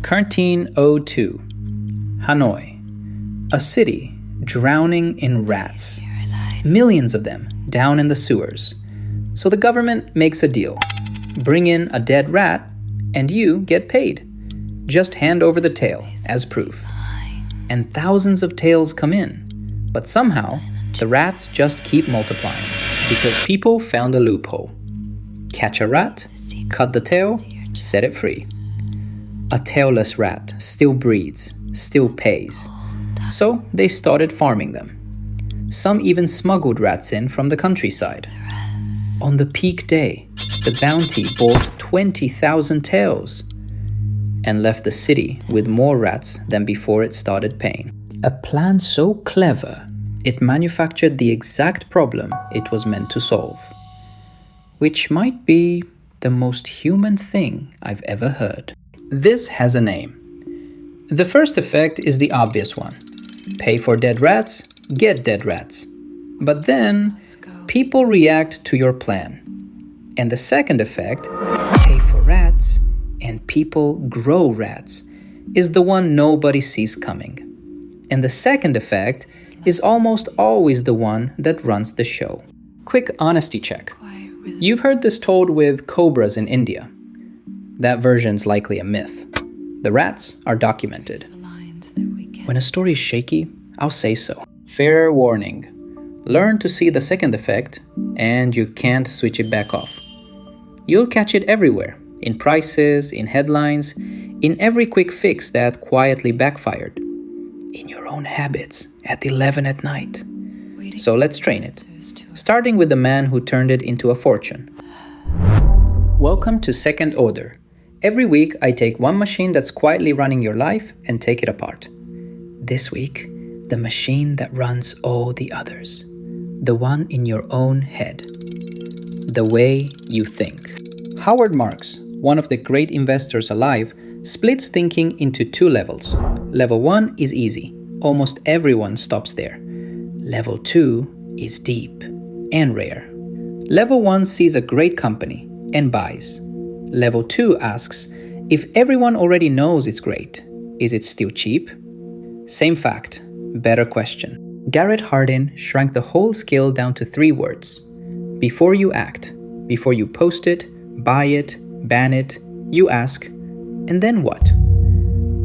1302, Hanoi, a city drowning in rats. Millions of them down in the sewers. So the government makes a deal. Bring in a dead rat and you get paid. Just hand over the tail as proof. And thousands of tails come in. But somehow, the rats just keep multiplying because people found a loophole. Catch a rat, cut the tail, set it free. A tailless rat still breeds, still pays. So they started farming them. Some even smuggled rats in from the countryside. On the peak day, the bounty bought 20,000 tails and left the city with more rats than before it started paying. A plan so clever, it manufactured the exact problem it was meant to solve. Which might be the most human thing I've ever heard. This has a name. The first effect is the obvious one. Pay for dead rats, get dead rats. But then, people react to your plan. And the second effect, pay for rats, and people grow rats, is the one nobody sees coming. And the second effect is almost always the one that runs the show. Quick honesty check. You've heard this told with cobras in India. That version's likely a myth. The rats are documented. When a story is shaky, I'll say so. Fair warning. Learn to see the second effect, and you can't switch it back off. You'll catch it everywhere, in prices, in headlines, in every quick fix that quietly backfired. In your own habits at 11 at night. So let's train it, starting with the man who turned it into a fortune. Welcome to Second Order. Every week I take one machine that's quietly running your life and take it apart. This week, the machine that runs all the others. The one in your own head. The way you think. Howard Marks, one of the great investors alive, splits thinking into two levels. Level 1 is easy. Almost everyone stops there. Level 2 is deep and rare. Level 1 sees a great company and buys. Level 2 asks, if everyone already knows it's great, is it still cheap? Same fact, better question. Garrett Hardin shrank the whole skill down to 3 words. Before you act, before you post it, buy it, ban it, you ask, and then what?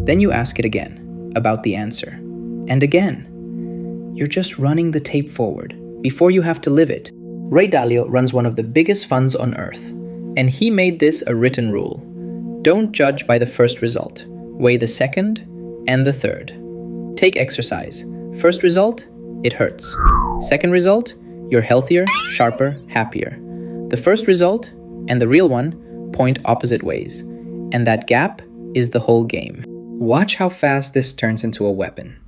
Then you ask it again, about the answer. And again. You're just running the tape forward, before you have to live it. Ray Dalio runs one of the biggest funds on earth, and he made this a written rule. Don't judge by the first result. Weigh the second and the third. Take exercise. First result, it hurts. Second result, you're healthier, sharper, happier. The first result and the real one point opposite ways, and that gap is the whole game. Watch how fast this turns into a weapon.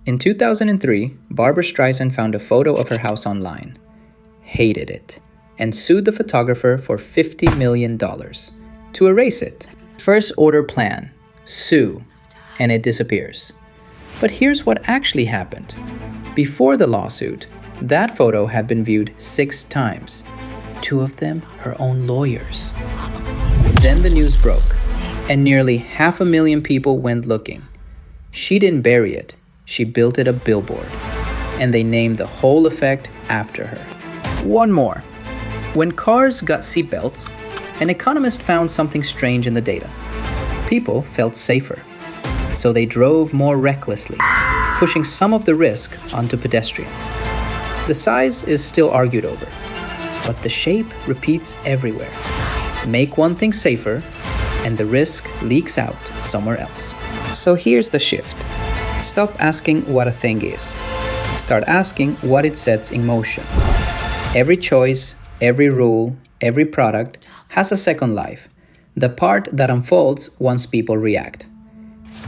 In 2003, Barbra Streisand found a photo of her house online, hated it, and sued the photographer for $50 million to erase it. First order plan, sue, and it disappears. But here's what actually happened. Before the lawsuit, that photo had been viewed 6 times. 2 of them her own lawyers. Then the news broke, and nearly 500,000 people went looking. She didn't bury it, she built it a billboard, and they named the whole effect after her. One more. When cars got seatbelts, an economist found something strange in the data. People felt safer, so they drove more recklessly, pushing some of the risk onto pedestrians. The size is still argued over, but the shape repeats everywhere. Make one thing safer, and the risk leaks out somewhere else. So here's the shift. Stop asking what a thing is. Start asking what it sets in motion. Every choice, every rule, every product has a second life, the part that unfolds once people react.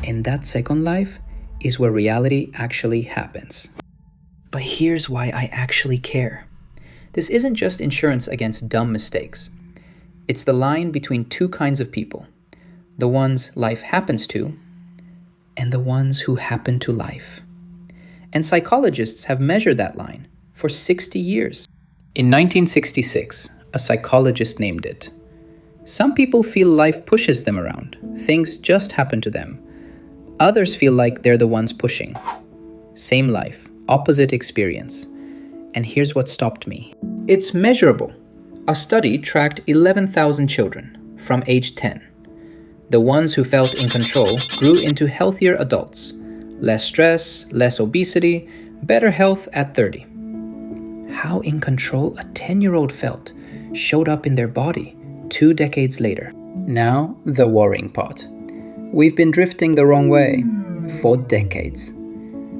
And that second life is where reality actually happens. But here's why I actually care. This isn't just insurance against dumb mistakes. It's the line between 2 kinds of people. The ones life happens to, and the ones who happen to life. And psychologists have measured that line for 60 years. In 1966, a psychologist named it Some people feel life pushes them around. Things just happen to them. Others feel like they're the ones pushing. Same life, opposite experience. And here's what stopped me. It's measurable. A study tracked 11,000 children from age 10. The ones who felt in control grew into healthier adults. Less stress, less obesity, better health at 30. How in control a 10-year-old felt showed up in their body 2 decades later. Now, the worrying part. We've been drifting the wrong way for decades.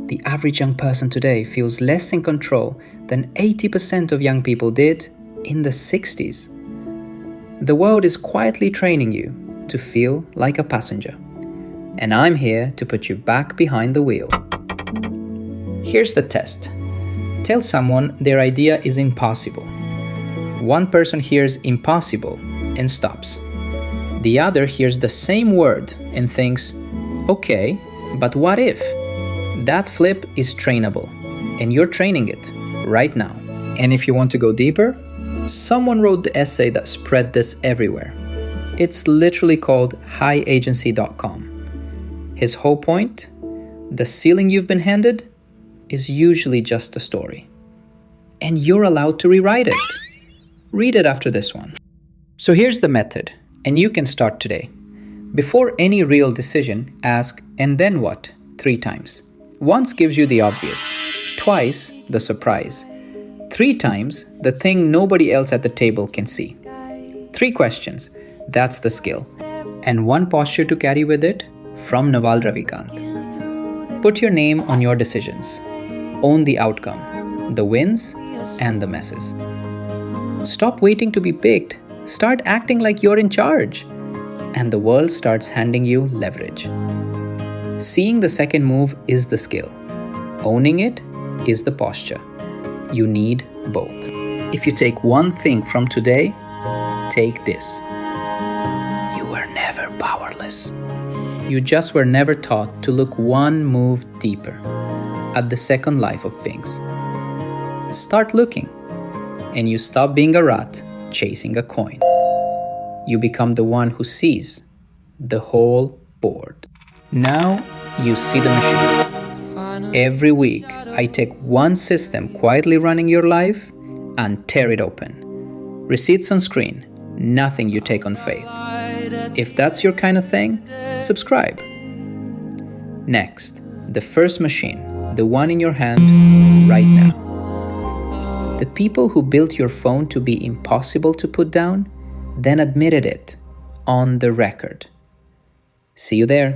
The average young person today feels less in control than 80% of young people did in the 60s. The world is quietly training you to feel like a passenger. And I'm here to put you back behind the wheel. Here's the test. Tell someone their idea is impossible. One person hears impossible and stops. The other hears the same word and thinks, okay, but what if? That flip is trainable, and you're training it right now. And if you want to go deeper, someone wrote the essay that spread this everywhere. It's literally called highagency.com. His whole point? The ceiling you've been handed is usually just a story. And you're allowed to rewrite it. Read it after this one. So here's the method, and you can start today. Before any real decision, ask, and then what? 3 times. Once gives you the obvious. Twice, the surprise. 3 times, the thing nobody else at the table can see. 3 questions. That's the skill. And 1 posture to carry with it from Naval Ravikant. Put your name on your decisions. Own the outcome, the wins and the messes. Stop waiting to be picked. Start acting like you're in charge. And the world starts handing you leverage. Seeing the second move is the skill. Owning it is the posture. You need both. If you take one thing from today, take this. You were never powerless. You just were never taught to look one move deeper at the second life of things. Start looking, and you stop being a rat chasing a coin. You become the one who sees the whole board. Now you see the machine. Every week, I take one system quietly running your life and tear it open. Receipts on screen, nothing you take on faith. If that's your kind of thing, subscribe. Next, the first machine, the one in your hand right now. The people who built your phone to be impossible to put down, then admitted it on the record. See you there.